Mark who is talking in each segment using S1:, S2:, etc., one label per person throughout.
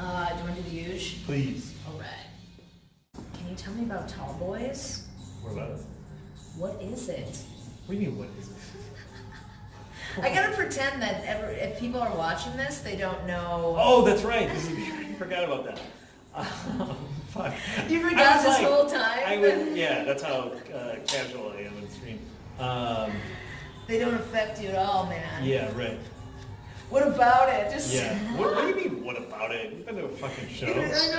S1: Do you want to do the huge?
S2: Please.
S1: All right. Can you tell me about Tall Boys?
S2: What about it?
S1: What is it?
S2: What do you mean, what is it?
S1: I gotta pretend that if people are watching this, they don't know.
S2: Oh, that's right. I forgot about that. Fuck.
S1: You forgot this
S2: like,
S1: whole time?
S2: Yeah, that's how casual I am on screen.
S1: They don't affect you at all, man.
S2: Yeah, right.
S1: What about it? Just
S2: yeah. What do you mean, what about it? You've been to a fucking show.
S1: I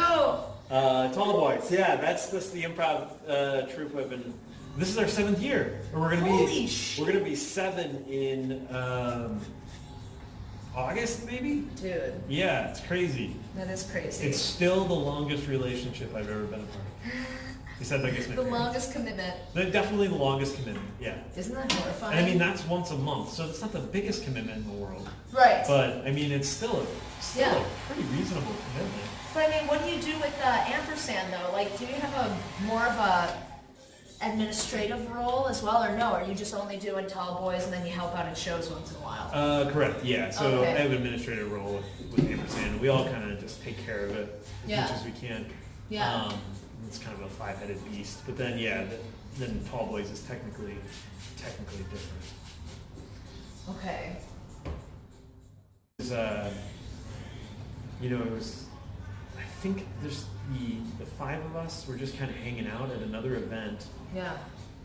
S1: know.
S2: Tall Boys. Yeah, that's the improv troupe I've been. This is our 7th year, and we're gonna be 7 in August, maybe.
S1: Dude.
S2: Yeah, it's crazy.
S1: That is crazy.
S2: It's still the longest relationship I've ever been a part of. Besides, I guess my
S1: the
S2: parents.
S1: longest commitment.
S2: Definitely the longest commitment. Yeah.
S1: Isn't that horrifying?
S2: And I mean, that's once a month, so it's not the biggest commitment in the world.
S1: Right.
S2: But I mean, it's still a pretty reasonable commitment.
S1: But I mean, what do you do with Ampersand though? Like, do you have a more of a administrative role as well, or no? Are you just only doing Tall Boys and then you help out at shows once in a while?
S2: Correct. Yeah. So I have an administrative role with Ampersand. We all kind of just take care of it as much as we can.
S1: Yeah.
S2: It's kind of a 5-headed beast, but then then Tall Boys is technically different.
S1: Okay.
S2: It was, I think there's the 5 of us were just kind of hanging out at another event.
S1: Yeah.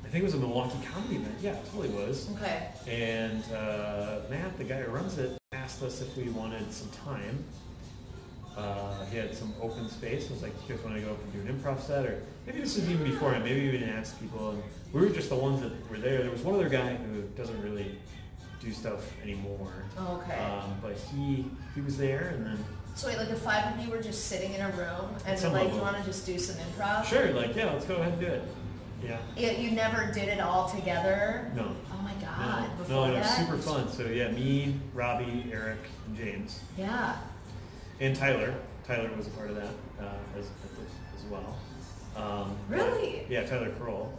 S2: I think it was a Milwaukee comedy event. Yeah, it totally was.
S1: Okay.
S2: And Matt, the guy who runs it, asked us if we wanted some time. He had some open space. I was like, you guys want to go up and do an improv set? Or maybe this was even before him. Maybe we didn't ask people. And we were just the ones that were there. There was one other guy who doesn't really do stuff anymore.
S1: Oh, okay.
S2: But he was there, and then...
S1: So wait, like the 5 of you were just sitting in a room and like, you want to just do some improv?
S2: Sure, like, yeah, let's go ahead and do it. Yeah.
S1: You never did it all together?
S2: No.
S1: Oh my God.
S2: No, it was super fun. So yeah, me, Robbie, Eric, and James.
S1: Yeah.
S2: And Tyler. Tyler was a part of that as well.
S1: Really?
S2: Yeah, Tyler Kroll.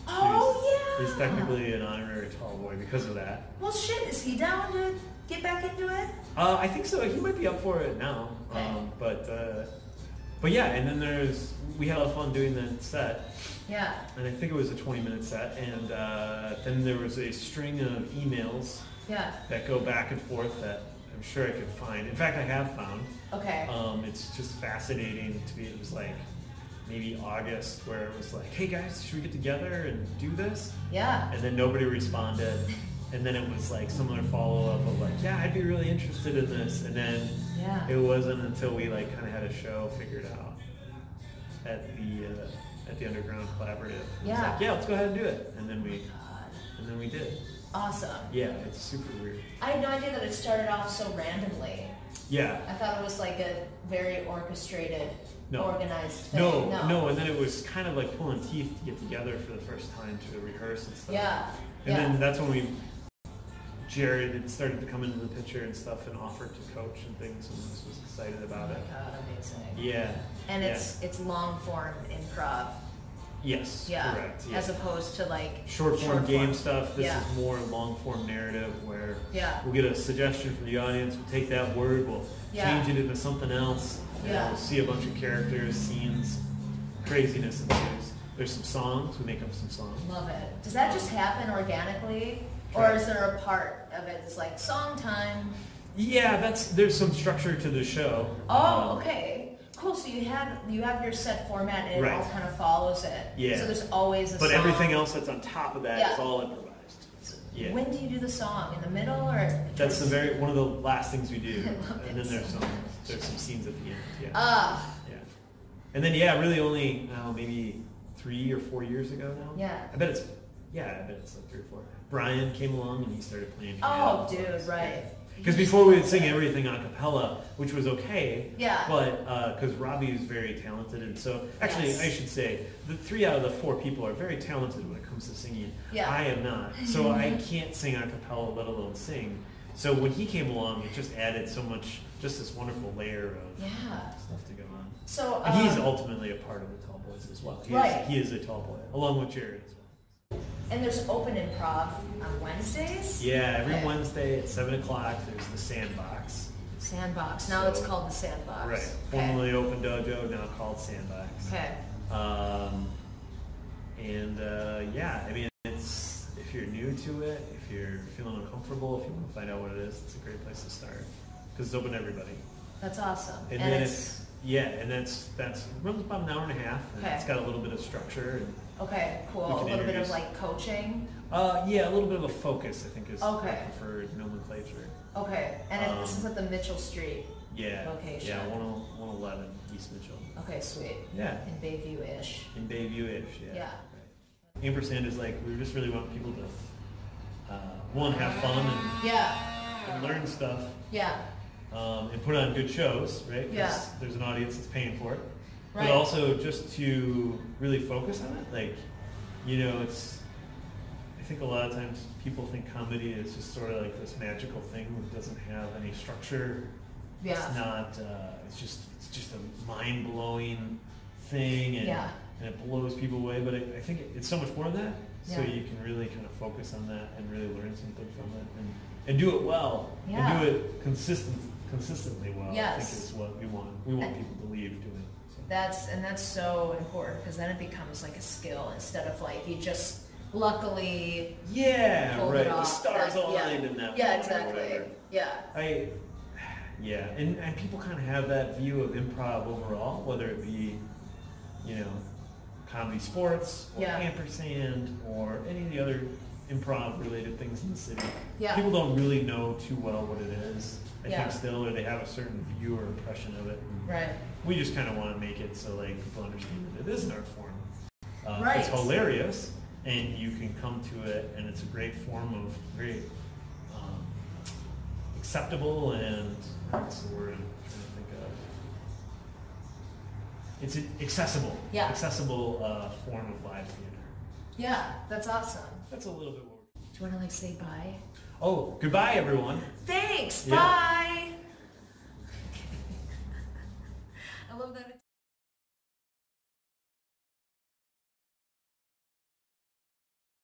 S1: Oh, yeah.
S2: He's technically an honorary Tall Boy because of that.
S1: Well, shit, is he down to get back into it?
S2: I think so. He might be up for it now.
S1: Okay.
S2: But yeah, and then we had a lot of fun doing that set.
S1: Yeah.
S2: And I think it was a 20-minute set, and then there was a string of emails that go back and forth that I'm sure I could find. In fact, I have found.
S1: Okay.
S2: It's just fascinating to be. It was like maybe August where it was like, hey guys, should we get together and do this?
S1: Yeah.
S2: And then nobody responded. And then it was like similar follow-up of like, yeah, I'd be really interested in this. And then it wasn't until we like kind of had a show figured out at the Underground Collaborative. It was like, yeah, let's go ahead and do it. And then we did.
S1: Awesome.
S2: Yeah, it's super weird.
S1: I had no idea that it started off so randomly.
S2: Yeah.
S1: I thought it was like a very orchestrated, organized thing.
S2: No, and then it was kind of like pulling teeth to get together for the first time to rehearse and stuff.
S1: Yeah.
S2: And then that's when Jared had started to come into the picture and stuff and offered to coach and things, and was excited about it.
S1: Oh my God, amazing.
S2: Yeah.
S1: And it's long form improv.
S2: Yes, correct. Yeah.
S1: As opposed to like
S2: short form game stuff. This is more long form narrative where
S1: we'll
S2: get a suggestion from the audience, we'll take that word, we'll change it into something else, and we'll see a bunch of characters, scenes, craziness ensues. There's some songs, we make up some songs.
S1: Love it. Does that just happen organically? Or is there a part of it that's like song time?
S2: Yeah, there's some structure to the show.
S1: Oh, okay. Cool, so you have your set format and it all kind of follows it.
S2: Yeah.
S1: So there's always a song.
S2: But everything else that's on top of that is all improvised. Yeah.
S1: When do you do the song? In the middle or?
S2: That's one of the last things we do. And then there's some scenes at the end. Yeah. Yeah. And then really only maybe 3 or 4 years ago now.
S1: Yeah.
S2: I bet it's like 3 or 4. Brian came along and he started playing
S1: piano. Oh, dude, right.
S2: Because before we would sing everything a cappella, which was okay.
S1: Yeah.
S2: But because Robbie is very talented, and so actually I should say the 3 out of the 4 people are very talented when it comes to singing.
S1: Yeah.
S2: I am not, so I can't sing a cappella, let alone sing. So when he came along, it just added so much, just this wonderful layer of stuff to go on.
S1: So
S2: and he's ultimately a part of the Tall Boys as well. He is a Tall Boy, along with Jared as well.
S1: And there's open improv on Wednesdays?
S2: Yeah, every Wednesday at 7 o'clock, there's the Sandbox.
S1: Sandbox. Now it's called the Sandbox.
S2: Right.
S1: Okay.
S2: Formerly Open Dojo, now called Sandbox.
S1: Okay.
S2: Yeah, I mean, it's, if you're new to it, if you're feeling uncomfortable, if you want to find out what it is, it's a great place to start because it's open to everybody.
S1: That's awesome.
S2: And then it's that's runs about an hour and a half. And
S1: Okay.
S2: It's got a little bit of structure. And
S1: okay, cool. A little bit of like coaching.
S2: Yeah, a little bit of a focus, I think, is the
S1: Okay.
S2: preferred nomenclature.
S1: Okay, and this is at the Mitchell Street location.
S2: Yeah, 111 East Mitchell.
S1: Okay, sweet.
S2: Yeah.
S1: In Bayview-ish.
S2: In Bayview-ish, yeah.
S1: Yeah.
S2: Right. Ampersand is like, we just really want people to, one, have fun and learn stuff.
S1: Yeah.
S2: And put on good shows, right? 'Cause
S1: Yeah.
S2: there's an audience that's paying for it.
S1: Right.
S2: But also just to really focus on it. Like, you know, I think a lot of times people think comedy is just sort of like this magical thing that doesn't have any structure.
S1: Yeah.
S2: It's not, it's just a mind-blowing thing and it blows people away. But I think it's so much more than that. So you can really kind of focus on that and really learn something from it and do it well.
S1: Yeah.
S2: And do it consistently well.
S1: Yes.
S2: I think is what we want. We want people to leave doing it. So.
S1: That's so important because then it becomes like a skill instead of like you just luckily pulled
S2: right.
S1: it off.
S2: The stars
S1: Like,
S2: aligned in that.
S1: Yeah,
S2: moment or
S1: exactly.
S2: whatever.
S1: Yeah.
S2: And people kind of have that view of improv overall, whether it be, you know, comedy sports or Ampersand or any of the other improv related things in the city.
S1: Yeah.
S2: People don't really know too well what it is, I
S1: Yeah.
S2: think still, or they have a certain view or impression of it. And
S1: Right.
S2: we just kind of want to make it so like people understand that it is an art form.
S1: Right.
S2: It's hilarious and you can come to it and it's a great form of very acceptable and what's the word I'm trying to think of? It's an accessible form of live theater.
S1: Yeah, that's awesome.
S2: That's a little bit more.
S1: Do you want to like say bye?
S2: Oh, goodbye everyone.
S1: Thanks.
S2: Yeah.
S1: Bye. I love that.